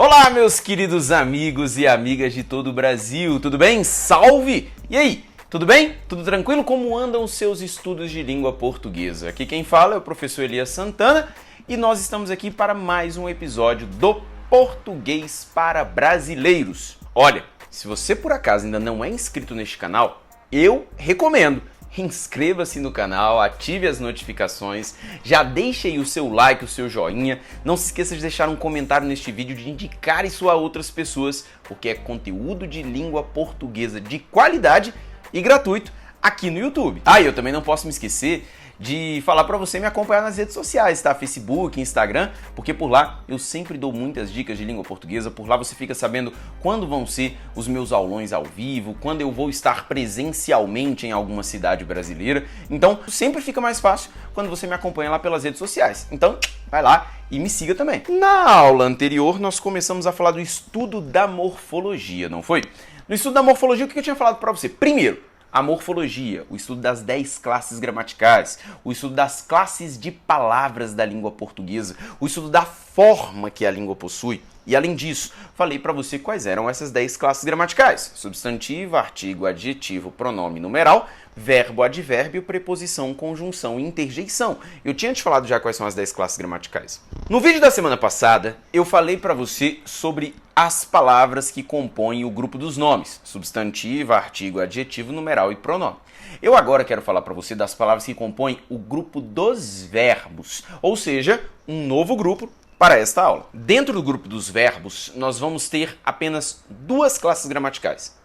Olá, meus queridos amigos e amigas de todo o Brasil, tudo bem? Salve! E aí, tudo bem? Tudo tranquilo? Como andam os seus estudos de língua portuguesa? Aqui quem fala é o professor Elias Santana e nós estamos aqui para mais um episódio do Português para Brasileiros. Olha, se você por acaso ainda não é inscrito neste canal, eu recomendo. Inscreva-se no canal, ative as notificações, já deixe aí o seu like, o seu joinha. Não se esqueça de deixar um comentário neste vídeo, de indicar isso a outras pessoas, porque é conteúdo de língua portuguesa de qualidade e gratuito aqui no YouTube. Ah, e eu também não posso me esquecer de falar para você me acompanhar nas redes sociais, tá? Facebook, Instagram, porque por lá eu sempre dou muitas dicas de língua portuguesa. Por lá você fica sabendo quando vão ser os meus aulões ao vivo, quando eu vou estar presencialmente em alguma cidade brasileira. Então, sempre fica mais fácil quando você me acompanha lá pelas redes sociais. Então, vai lá e me siga também. Na aula anterior, nós começamos a falar do estudo da morfologia, não foi? No estudo da morfologia, o que eu tinha falado para você? Primeiro, a morfologia, o estudo das 10 classes gramaticais, o estudo das classes de palavras da língua portuguesa, o estudo da forma que a língua possui. E além disso, falei para você quais eram essas 10 classes gramaticais: substantivo, artigo, adjetivo, pronome, numeral, verbo, advérbio, preposição, conjunção e interjeição. Eu tinha te falado já quais são as 10 classes gramaticais. No vídeo da semana passada, eu falei para você sobre as palavras que compõem o grupo dos nomes: substantivo, artigo, adjetivo, numeral e pronome. Eu agora quero falar para você das palavras que compõem o grupo dos verbos, ou seja, um novo grupo para esta aula. Dentro do grupo dos verbos, nós vamos ter apenas duas classes gramaticais: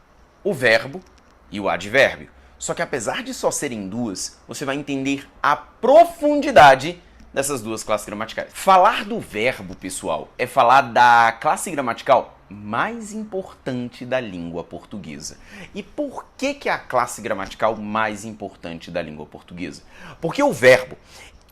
o verbo e o advérbio. Só que apesar de só serem duas, você vai entender a profundidade dessas duas classes gramaticais. Falar do verbo, pessoal, é falar da classe gramatical mais importante da língua portuguesa. E por que é a classe gramatical mais importante da língua portuguesa? Porque o verbo,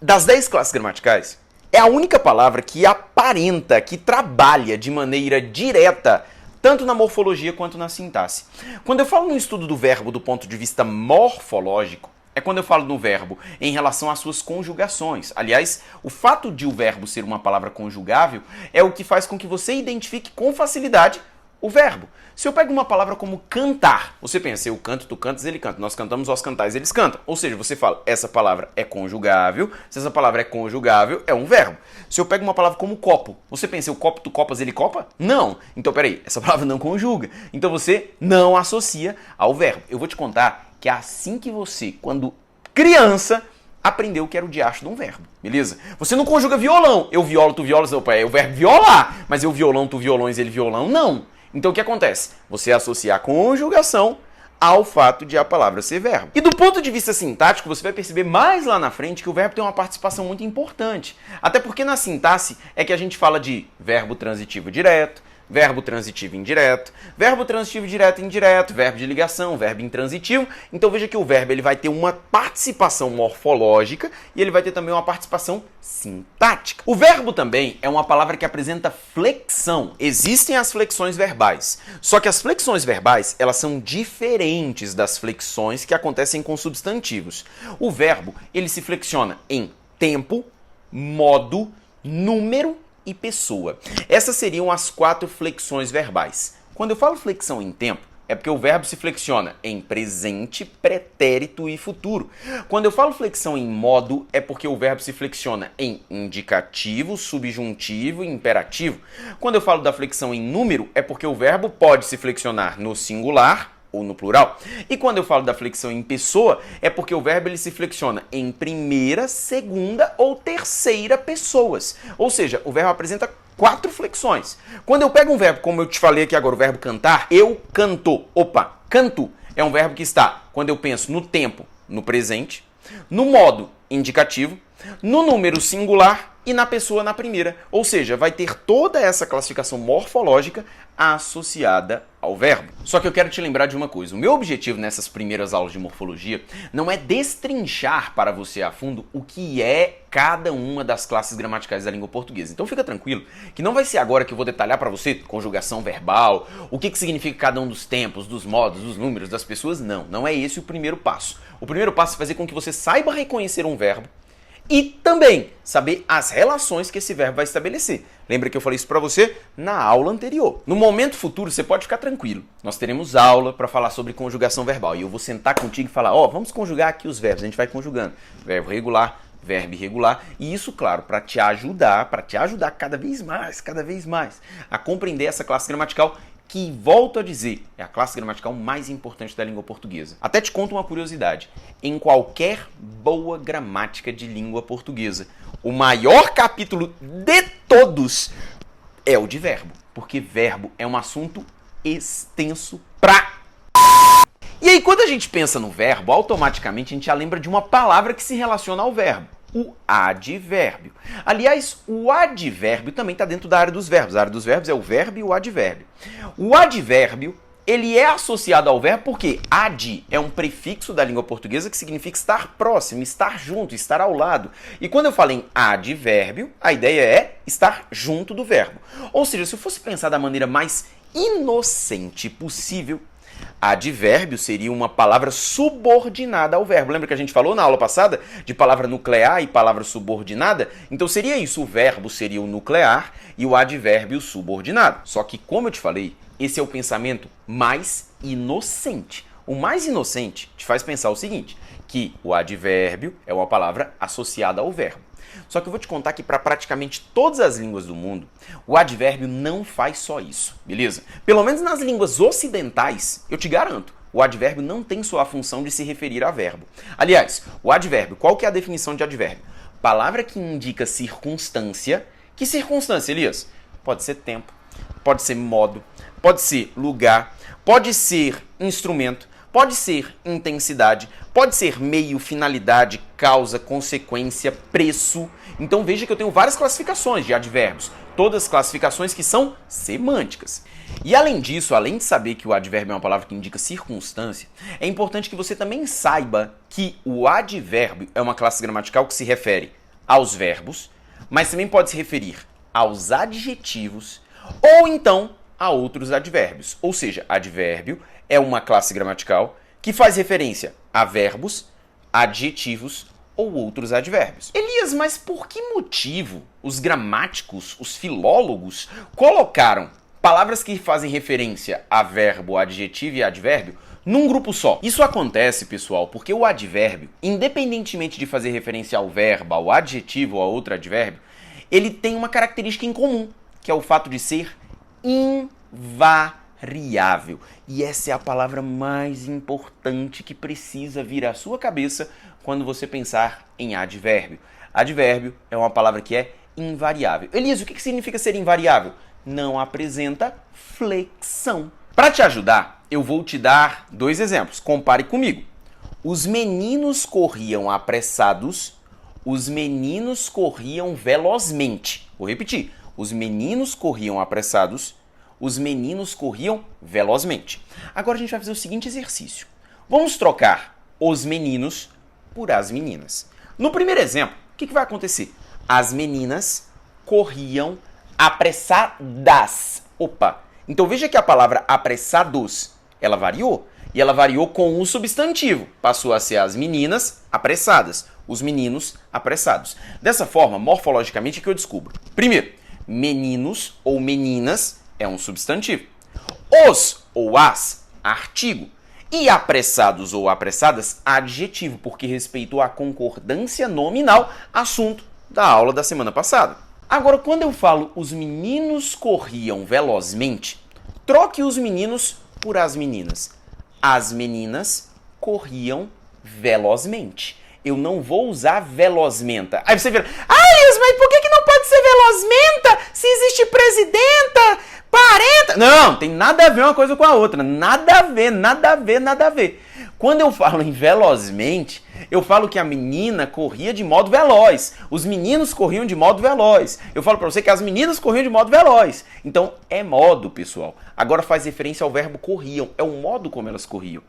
das 10 classes gramaticais, é a única palavra que aparenta, que trabalha de maneira direta, tanto na morfologia quanto na sintaxe. Quando eu falo no estudo do verbo do ponto de vista morfológico, é quando eu falo no verbo em relação às suas conjugações. Aliás, o fato de o verbo ser uma palavra conjugável é o que faz com que você identifique com facilidade o verbo. Se eu pego uma palavra como cantar, você pensa: eu canto, tu cantas, ele canta. Nós cantamos, vós cantais, eles cantam. Ou seja, você fala, essa palavra é conjugável. Se essa palavra é conjugável, é um verbo. Se eu pego uma palavra como copo, você pensa: eu copo, tu copas, ele copa? Não. Então, peraí, essa palavra não conjuga. Então você não associa ao verbo. Eu vou te contar que é assim que você, quando criança, aprendeu que era o diacho de um verbo, beleza? Você não conjuga violão. Eu violo, tu violas, opa, é o verbo violar. Mas eu violão, tu violões, ele violão, não. Então o que acontece? Você associa a conjugação ao fato de a palavra ser verbo. E do ponto de vista sintático, você vai perceber mais lá na frente que o verbo tem uma participação muito importante. Até porque na sintaxe é que a gente fala de verbo transitivo direto, verbo transitivo indireto, verbo transitivo direto e indireto, verbo de ligação, verbo intransitivo. Então veja que o verbo ele vai ter uma participação morfológica e ele vai ter também uma participação sintática. O verbo também é uma palavra que apresenta flexão. Existem as flexões verbais, só que as flexões verbais elas são diferentes das flexões que acontecem com substantivos. O verbo ele se flexiona em tempo, modo, número e pessoa. Essas seriam as 4 flexões verbais. Quando eu falo flexão em tempo, é porque o verbo se flexiona em presente, pretérito e futuro. Quando eu falo flexão em modo, é porque o verbo se flexiona em indicativo, subjuntivo e imperativo. Quando eu falo da flexão em número, é porque o verbo pode se flexionar no singular ou no plural. E quando eu falo da flexão em pessoa, é porque o verbo ele se flexiona em primeira, segunda ou terceira pessoas. Ou seja, o verbo apresenta 4 flexões. Quando eu pego um verbo, como eu te falei aqui agora, o verbo cantar, eu canto. Opa, canto é um verbo que está, quando eu penso no tempo, no presente, no modo, indicativo, no número singular e na pessoa na primeira. Ou seja, vai ter toda essa classificação morfológica associada ao verbo. Só que eu quero te lembrar de uma coisa. O meu objetivo nessas primeiras aulas de morfologia não é destrinchar para você a fundo o que é cada uma das classes gramaticais da língua portuguesa. Então fica tranquilo que não vai ser agora que eu vou detalhar para você conjugação verbal, o que significa cada um dos tempos, dos modos, dos números, das pessoas. Não é esse o primeiro passo. O primeiro passo é fazer com que você saiba reconhecer um verbo e também saber as relações que esse verbo vai estabelecer. Lembra que eu falei isso para você na aula anterior. No momento futuro, você pode ficar tranquilo. Nós teremos aula para falar sobre conjugação verbal. E eu vou sentar contigo e falar, vamos conjugar aqui os verbos. A gente vai conjugando. Verbo regular, verbo irregular. E isso, claro, para te ajudar cada vez mais a compreender essa classe gramatical que, volto a dizer, é a classe gramatical mais importante da língua portuguesa. Até te conto uma curiosidade. Em qualquer boa gramática de língua portuguesa, o maior capítulo de todos é o de verbo, porque verbo é um assunto extenso pra... E aí, quando a gente pensa no verbo, automaticamente a gente já lembra de uma palavra que se relaciona ao verbo, o advérbio. Aliás, o advérbio também está dentro da área dos verbos. A área dos verbos é o verbo e o advérbio. O advérbio, ele é associado ao verbo porque ad é um prefixo da língua portuguesa que significa estar próximo, estar junto, estar ao lado. E quando eu falo em advérbio, a ideia é estar junto do verbo. Ou seja, se eu fosse pensar da maneira mais inocente possível, advérbio seria uma palavra subordinada ao verbo. Lembra que a gente falou na aula passada de palavra nuclear e palavra subordinada? Então seria isso, o verbo seria o nuclear e o advérbio subordinado. Só que, como eu te falei, esse é o pensamento mais inocente. O mais inocente te faz pensar o seguinte, que o advérbio é uma palavra associada ao verbo. Só que eu vou te contar que para praticamente todas as línguas do mundo, o advérbio não faz só isso, beleza? Pelo menos nas línguas ocidentais, eu te garanto, o advérbio não tem só a função de se referir a verbo. Aliás, o advérbio, qual que é a definição de advérbio? Palavra que indica circunstância. Que circunstância, Elias? Pode ser tempo, pode ser modo, pode ser lugar, pode ser instrumento, pode ser intensidade, pode ser meio, finalidade, causa, consequência, preço. Então veja que eu tenho várias classificações de advérbios, todas classificações que são semânticas. E além disso, além de saber que o advérbio é uma palavra que indica circunstância, é importante que você também saiba que o advérbio é uma classe gramatical que se refere aos verbos, mas também pode se referir aos adjetivos ou então a outros advérbios. Ou seja, advérbio é uma classe gramatical que faz referência a verbos, adjetivos ou outros advérbios. Elias, mas por que motivo os gramáticos, os filólogos, colocaram palavras que fazem referência a verbo, adjetivo e advérbio num grupo só? Isso acontece, pessoal, porque o advérbio, independentemente de fazer referência ao verbo, ao adjetivo ou a outro advérbio, ele tem uma característica em comum, que é o fato de ser invariável. E essa é a palavra mais importante que precisa vir à sua cabeça quando você pensar em advérbio. Advérbio é uma palavra que é invariável. Elias, o que significa ser invariável? Não apresenta flexão. Para te ajudar, eu vou te dar dois exemplos. Compare comigo. Os meninos corriam apressados, os meninos corriam velozmente. Vou repetir. Os meninos corriam apressados, os meninos corriam velozmente. Agora a gente vai fazer o seguinte exercício. Vamos trocar os meninos por as meninas. No primeiro exemplo, o que vai acontecer? As meninas corriam apressadas. Opa! Então veja que a palavra apressados, ela variou. E ela variou com um substantivo. Passou a ser as meninas apressadas, os meninos apressados. Dessa forma, morfologicamente, o que eu descubro? Primeiro, meninos ou meninas é um substantivo. Os ou as, artigo. E apressados ou apressadas, adjetivo, porque respeitou a concordância nominal, assunto da aula da semana passada. Agora, quando eu falo os meninos corriam velozmente, troque os meninos por as meninas. As meninas corriam velozmente. Eu não vou usar velozmenta. Aí você vira, Elias, mas por que não pode ser velozmenta se existe presidenta, parenta? Não, tem nada a ver uma coisa com a outra. Nada a ver, nada a ver, nada a ver. Quando eu falo em velozmente, eu falo que a menina corria de modo veloz. Os meninos corriam de modo veloz. Eu falo para você que as meninas corriam de modo veloz. Então, é modo, pessoal. Agora faz referência ao verbo corriam. É o modo como elas corriam.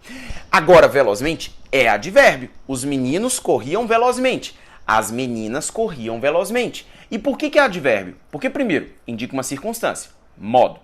Agora, velozmente, é advérbio. Os meninos corriam velozmente. As meninas corriam velozmente. E por que é advérbio? Porque, primeiro, indica uma circunstância. Modo.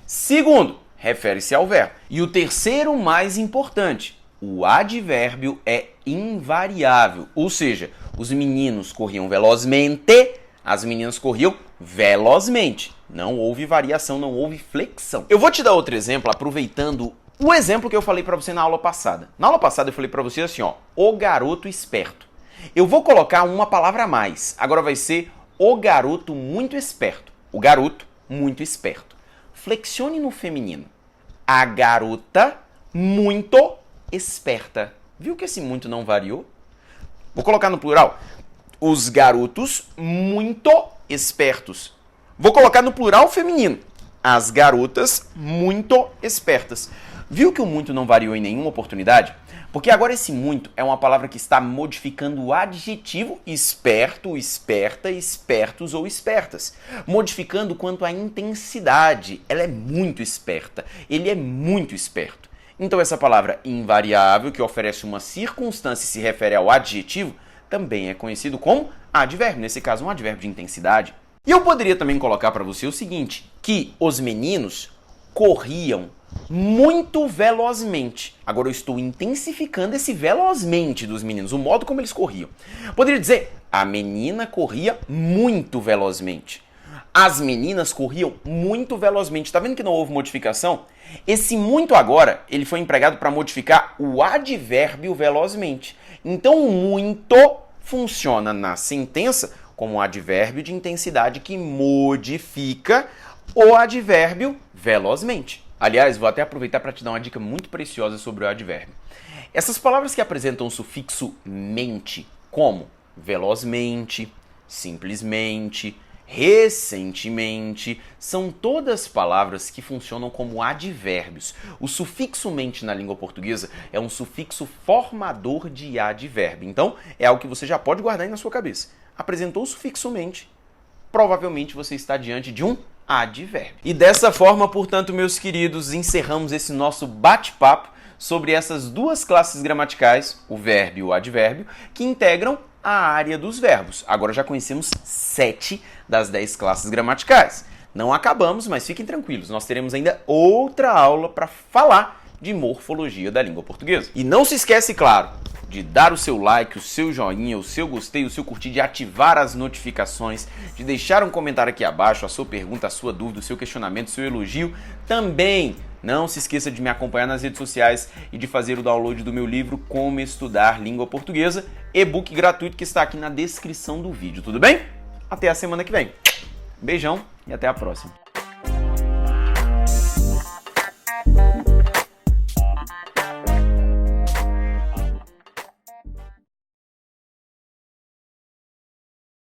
Segundo, refere-se ao verbo. E o terceiro, mais importante, o advérbio é invariável, ou seja, os meninos corriam velozmente, as meninas corriam velozmente. Não houve variação, não houve flexão. Eu vou te dar outro exemplo aproveitando o exemplo que eu falei para você na aula passada. Na aula passada eu falei para você assim, ó, o garoto esperto. Eu vou colocar uma palavra a mais. Agora vai ser o garoto muito esperto. O garoto muito esperto. Flexione no feminino. A garota muito esperta. Viu que esse muito não variou? Vou colocar no plural. Os garotos muito espertos. Vou colocar no plural feminino. As garotas muito espertas. Viu que o muito não variou em nenhuma oportunidade? Porque agora esse muito é uma palavra que está modificando o adjetivo esperto, esperta, espertos ou espertas. Modificando quanto à intensidade. Ela é muito esperta. Ele é muito esperto. Então essa palavra invariável, que oferece uma circunstância e se refere ao adjetivo, também é conhecido como advérbio. Nesse caso, um advérbio de intensidade. E eu poderia também colocar para você o seguinte, que os meninos corriam muito velozmente. Agora eu estou intensificando esse velozmente dos meninos, o modo como eles corriam. Poderia dizer, a menina corria muito velozmente. As meninas corriam muito velozmente. Tá vendo que não houve modificação? Esse muito agora, ele foi empregado para modificar o advérbio velozmente. Então o muito funciona na sentença como um advérbio de intensidade que modifica o advérbio velozmente. Aliás, vou até aproveitar para te dar uma dica muito preciosa sobre o advérbio. Essas palavras que apresentam o sufixo mente, como velozmente, simplesmente, recentemente, são todas palavras que funcionam como advérbios. O sufixo mente na língua portuguesa é um sufixo formador de advérbio. Então, é algo que você já pode guardar aí na sua cabeça. Apresentou o sufixo mente, provavelmente você está diante de um advérbio. E dessa forma, portanto, meus queridos, encerramos esse nosso bate-papo sobre essas duas classes gramaticais, o verbo e o advérbio, que integram a área dos verbos. Agora já conhecemos 7 das 10 classes gramaticais. Não acabamos, mas fiquem tranquilos, nós teremos ainda outra aula para falar de morfologia da língua portuguesa. E não se esquece, claro, de dar o seu like, o seu joinha, o seu gostei, o seu curtir, de ativar as notificações, de deixar um comentário aqui abaixo, a sua pergunta, a sua dúvida, o seu questionamento, o seu elogio. Também não se esqueça de me acompanhar nas redes sociais e de fazer o download do meu livro Como Estudar Língua Portuguesa, e-book gratuito que está aqui na descrição do vídeo, tudo bem? Até a semana que vem. Beijão e até a próxima.